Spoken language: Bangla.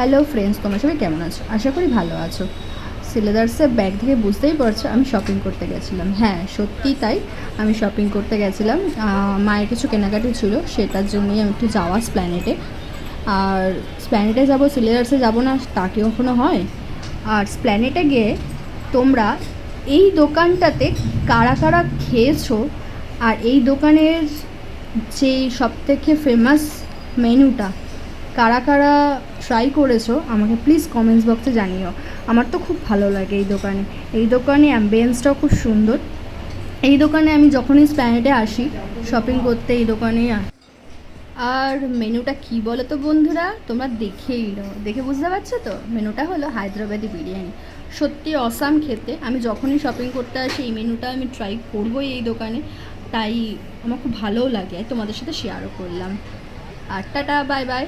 হ্যালো ফ্রেন্ডস, তোমরা সবাই কেমন আছো? আশা করি ভালো আছো। সিলেদার্সের ব্যাগ থেকে বুঝতেই পারছো আমি শপিং করতে গেছিলাম। হ্যাঁ, সত্যিই তাই, আমি শপিং করতে গেছিলাম। মায়ের কিছু কেনাকাটি ছিল, সেটার জন্যই আমি একটু যাওয়া স্প্ল্যানেটে। আর স্প্ল্যানেটে যাবো, সিলেদার্সে যাবো না তা কি কখনো হয়? আর স্প্ল্যানেটে গিয়ে তোমরা এই দোকানটাতে কারা কারা খেয়েছো, আর এই দোকানের যে সবথেকে ফেমাস মেনুটা কারা কারা ট্রাই করেছো আমাকে প্লিজ কমেন্টস বক্সে জানিও। আমার তো খুব ভালো লাগে এই দোকানে অ্যাম্বিয়েন্সটাও খুব সুন্দর। এই দোকানে আমি যখনই স্প্ল্যানেডে আসি শপিং করতে এই দোকানেই আর মেনুটা কি বলো তো বন্ধুরা, তোমরা দেখেই নাও, দেখে বুঝতে পারছো তো? মেনুটা হলো হায়দ্রাবাদি বিরিয়ানি। সত্যি অসাম খেতে। আমি যখনই শপিং করতে আসি এই মেনুটা আমি ট্রাই করবোই এই দোকানে, তাই আমার খুব ভালোও লাগে, তোমাদের সাথে শেয়ারও করলাম। আর টাটা, বাই বাই।